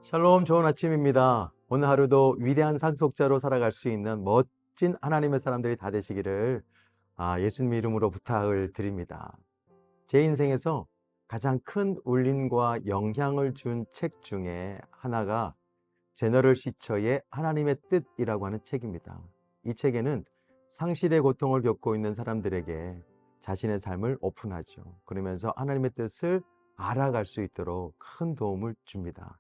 샬롬, 좋은 아침입니다. 오늘 하루도 위대한 상속자로 살아갈 수 있는 멋진 하나님의 사람들이 다 되시기를 예수님 이름으로 부탁을 드립니다. 제 인생에서 가장 큰 울림과 영향을 준 책 중에 하나가 제너럴 시처의 하나님의 뜻이라고 하는 책입니다. 이 책에는 상실의 고통을 겪고 있는 사람들에게 자신의 삶을 오픈하죠. 그러면서 하나님의 뜻을 알아갈 수 있도록 큰 도움을 줍니다.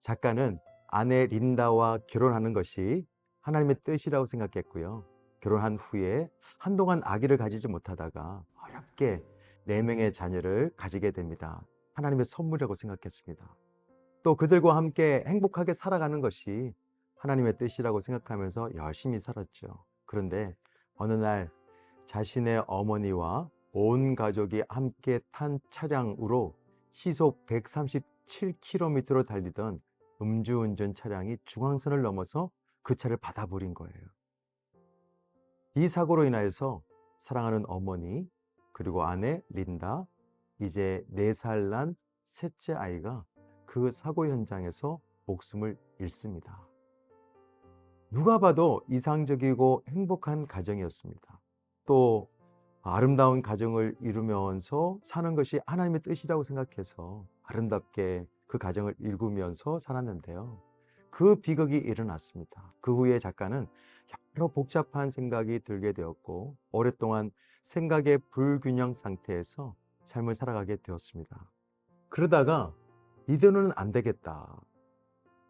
작가는 아내 린다와 결혼하는 것이 하나님의 뜻이라고 생각했고요. 결혼한 후에 한동안 아기를 가지지 못하다가 어렵게 4명의 자녀를 가지게 됩니다. 하나님의 선물이라고 생각했습니다. 또 그들과 함께 행복하게 살아가는 것이 하나님의 뜻이라고 생각하면서 열심히 살았죠. 그런데 어느 날 자신의 어머니와 온 가족이 함께 탄 차량으로 시속 137km로 달리던 음주운전 차량이 중앙선을 넘어서 그 차를 받아버린 거예요. 이 사고로 인하여서 사랑하는 어머니, 그리고 아내 린다, 이제 4살 난 셋째 아이가 그 사고 현장에서 목숨을 잃습니다. 누가 봐도 이상적이고 행복한 가정이었습니다. 또 아름다운 가정을 이루면서 사는 것이 하나님의 뜻이라고 생각해서 아름답게 그 가정을 일구면서 살았는데요. 그 비극이 일어났습니다. 그 후에 작가는 여러 복잡한 생각이 들게 되었고 오랫동안 생각의 불균형 상태에서 삶을 살아가게 되었습니다. 그러다가 이대로는 안 되겠다.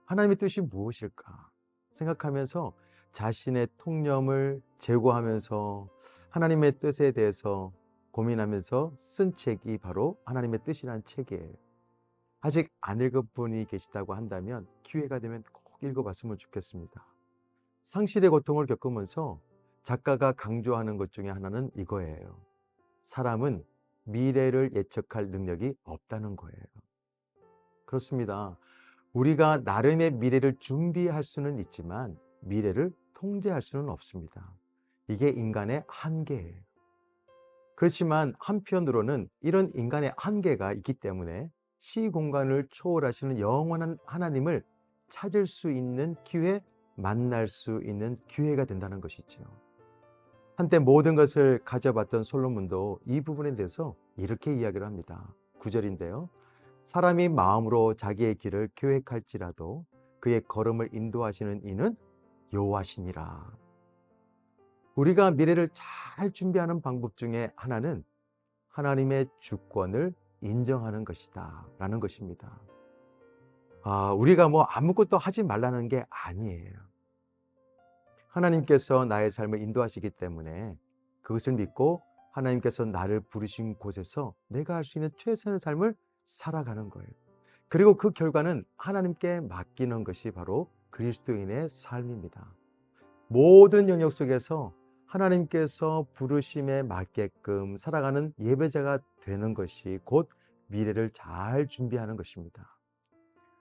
하나님의 뜻이 무엇일까 생각하면서 자신의 통념을 제고하면서 하나님의 뜻에 대해서 고민하면서 쓴 책이 바로 하나님의 뜻이라는 책이에요. 아직 안 읽은 분이 계시다고 한다면 기회가 되면 꼭 읽어봤으면 좋겠습니다. 상실의 고통을 겪으면서 작가가 강조하는 것 중에 하나는 이거예요. 사람은 미래를 예측할 능력이 없다는 거예요. 그렇습니다. 우리가 나름의 미래를 준비할 수는 있지만 미래를 통제할 수는 없습니다. 이게 인간의 한계예요. 그렇지만 한편으로는 이런 인간의 한계가 있기 때문에 시공간을 초월하시는 영원한 하나님을 찾을 수 있는 기회, 만날 수 있는 기회가 된다는 것이죠. 한때 모든 것을 가져봤던 솔로몬도 이 부분에 대해서 이렇게 이야기를 합니다. 9절인데요. 사람이 마음으로 자기의 길을 계획할지라도 그의 걸음을 인도하시는 이는 여호와시니라. 우리가 미래를 잘 준비하는 방법 중에 하나는 하나님의 주권을 인정하는 것이다 라는 것입니다. 우리가 아무것도 하지 말라는 게 아니에요. 하나님께서 나의 삶을 인도하시기 때문에 그것을 믿고 하나님께서 나를 부르신 곳에서 내가 할 수 있는 최선의 삶을 살아가는 거예요. 그리고 그 결과는 하나님께 맡기는 것이 바로 그리스도인의 삶입니다. 모든 영역 속에서 하나님께서 부르심에 맞게끔 살아가는 예배자가 되는 것이 곧 미래를 잘 준비하는 것입니다.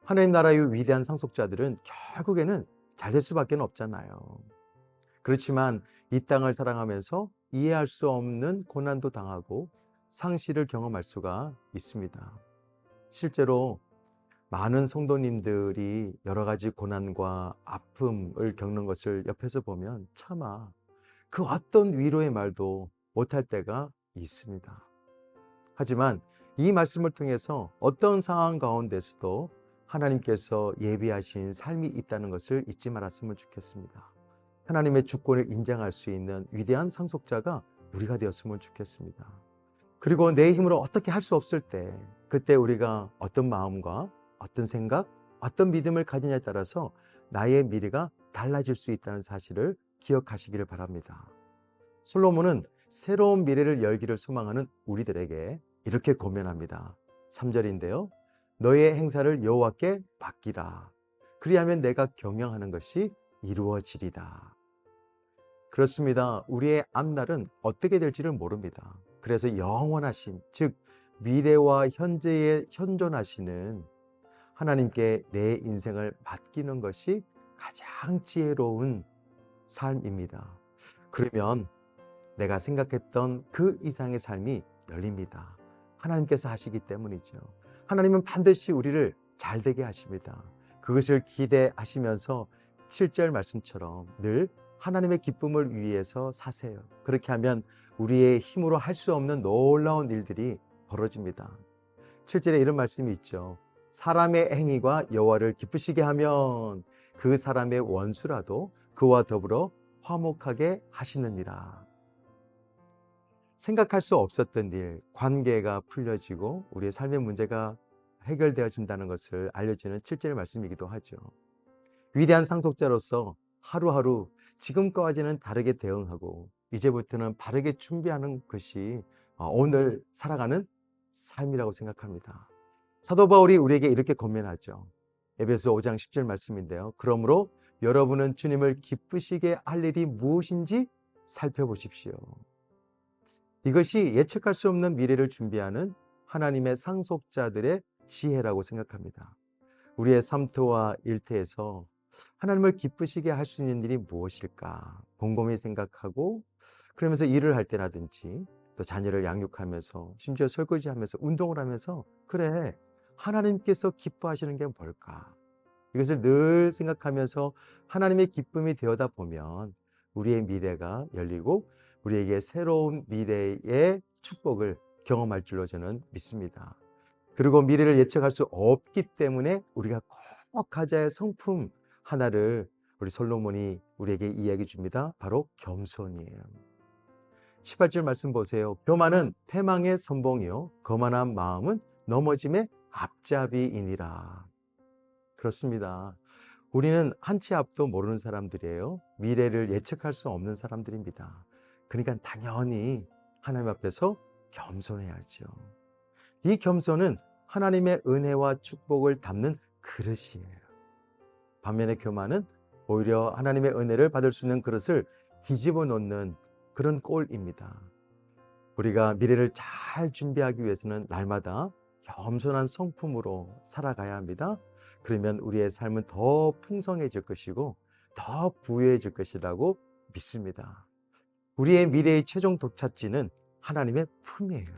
하나님 나라의 위대한 상속자들은 결국에는 잘 될 수밖에 없잖아요. 그렇지만 이 땅을 사랑하면서 이해할 수 없는 고난도 당하고 상실을 경험할 수가 있습니다. 실제로 많은 성도님들이 여러 가지 고난과 아픔을 겪는 것을 옆에서 보면 차마 그 어떤 위로의 말도 못할 때가 있습니다. 하지만 이 말씀을 통해서 어떤 상황 가운데서도 하나님께서 예비하신 삶이 있다는 것을 잊지 말았으면 좋겠습니다. 하나님의 주권을 인정할 수 있는 위대한 상속자가 우리가 되었으면 좋겠습니다. 그리고 내 힘으로 어떻게 할 수 없을 때 그때 우리가 어떤 마음과 어떤 생각, 어떤 믿음을 가지냐에 따라서 나의 미래가 달라질 수 있다는 사실을 기억하시기를 바랍니다. 솔로몬은 새로운 미래를 열기를 소망하는 우리들에게 이렇게 고면합니다. 3절인데요. 너의 행사를 여호와께 맡기라. 그리하면 내가 경영하는 것이 이루어지리다. 그렇습니다. 우리의 앞날은 어떻게 될지를 모릅니다. 그래서 영원하신, 즉 미래와 현재에 현존하시는 하나님께 내 인생을 맡기는 것이 가장 지혜로운 삶입니다. 그러면 내가 생각했던 그 이상의 삶이 열립니다. 하나님께서 하시기 때문이죠. 하나님은 반드시 우리를 잘되게 하십니다. 그것을 기대하시면서 7절 말씀처럼 늘 하나님의 기쁨을 위해서 사세요. 그렇게 하면 우리의 힘으로 할 수 없는 놀라운 일들이 벌어집니다. 7절에 이런 말씀이 있죠. 사람의 행위가 여호와를 기쁘시게 하면 그 사람의 원수라도 그와 더불어 화목하게 하시느니라. 생각할 수 없었던 일, 관계가 풀려지고 우리의 삶의 문제가 해결되어진다는 것을 알려주는 7절의 말씀이기도 하죠. 위대한 상속자로서 하루하루 지금까지는 다르게 대응하고 이제부터는 바르게 준비하는 것이 오늘 살아가는 삶이라고 생각합니다. 사도 바울이 우리에게 이렇게 권면하죠. 에베소 5장 10절 말씀인데요. 그러므로 여러분은 주님을 기쁘시게 할 일이 무엇인지 살펴보십시오. 이것이 예측할 수 없는 미래를 준비하는 하나님의 상속자들의 지혜라고 생각합니다. 우리의 삶터와 일터에서 하나님을 기쁘시게 할 수 있는 일이 무엇일까 곰곰이 생각하고, 그러면서 일을 할 때라든지 또 자녀를 양육하면서 심지어 설거지하면서 운동을 하면서 그래, 하나님께서 기뻐하시는 게 뭘까, 이것을 늘 생각하면서 하나님의 기쁨이 되어다 보면 우리의 미래가 열리고 우리에게 새로운 미래의 축복을 경험할 줄로 저는 믿습니다. 그리고 미래를 예측할 수 없기 때문에 우리가 꼭 가져야 할 성품 하나를 우리 솔로몬이 우리에게 이야기해 줍니다. 바로 겸손이에요. 18절 말씀 보세요. 교만은 패망의 선봉이요 거만한 마음은 넘어짐의 앞잡이이니라. 그렇습니다. 우리는 한 치 앞도 모르는 사람들이에요. 미래를 예측할 수 없는 사람들입니다. 그러니까 당연히 하나님 앞에서 겸손해야죠. 이 겸손은 하나님의 은혜와 축복을 담는 그릇이에요. 반면에 교만은 오히려 하나님의 은혜를 받을 수 있는 그릇을 뒤집어 놓는 그런 꼴입니다. 우리가 미래를 잘 준비하기 위해서는 날마다 겸손한 성품으로 살아가야 합니다. 그러면 우리의 삶은 더 풍성해질 것이고 더 부유해질 것이라고 믿습니다. 우리의 미래의 최종 도착지는 하나님의 품이에요.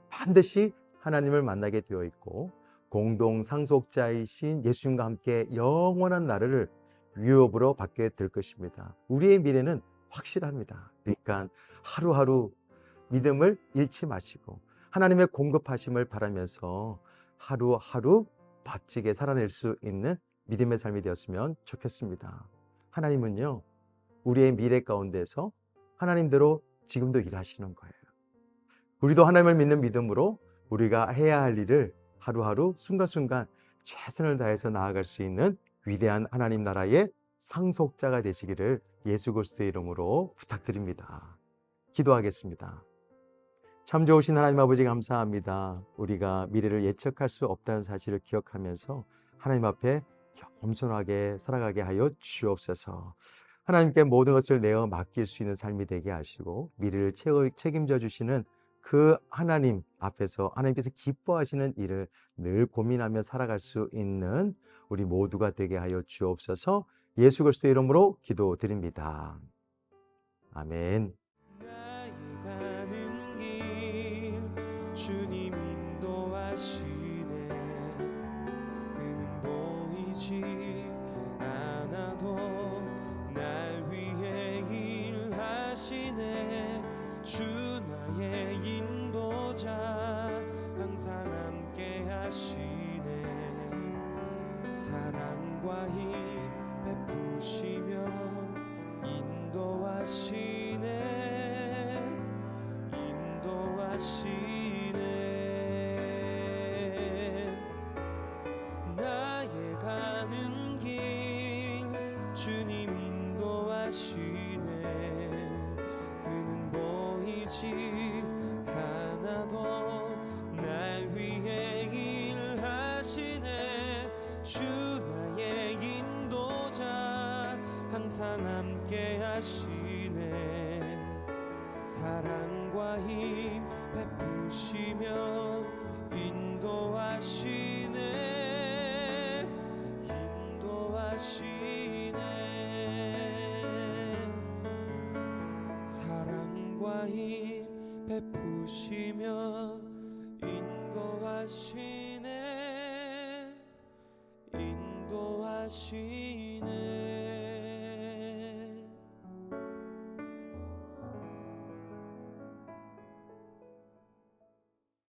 반드시 하나님을 만나게 되어 있고 공동 상속자이신 예수님과 함께 영원한 나라를 유업으로 받게 될 것입니다. 우리의 미래는 확실합니다. 그러니까 하루하루 믿음을 잃지 마시고 하나님의 공급하심을 바라면서 하루하루 멋지게 살아낼 수 있는 믿음의 삶이 되었으면 좋겠습니다. 하나님은요, 우리의 미래 가운데서 하나님대로 지금도 일하시는 거예요. 우리도 하나님을 믿는 믿음으로 우리가 해야 할 일을 하루하루 순간순간 최선을 다해서 나아갈 수 있는 위대한 하나님 나라의 상속자가 되시기를 예수 그리스도의 이름으로 부탁드립니다. 기도하겠습니다. 참 좋으신 하나님 아버지 감사합니다. 우리가 미래를 예측할 수 없다는 사실을 기억하면서 하나님 앞에 겸손하게 살아가게 하여 주옵소서. 하나님께 모든 것을 내어 맡길 수 있는 삶이 되게 하시고 미래를 책임져 주시는 그 하나님 앞에서 하나님께서 기뻐하시는 일을 늘 고민하며 살아갈 수 있는 우리 모두가 되게 하여 주옵소서. 예수 그리스도의 이름으로 기도드립니다. 아멘. 주님 인도하시네. 그는 보이지 않아도 날 위해 일하시네. 주 나의 인도자 항상 함께 하시네. 사랑과 힘 베푸시며 인도하시네. 나의 가는 길 주님 인도하시네. 그는 보이지 않아도 날 위해 일하시네. 주 나의 인도자 항상 함께 하시네. 사랑과 힘 베푸시며 인도하시네. 사랑과 힘 베푸시며 인도하시네. 하시네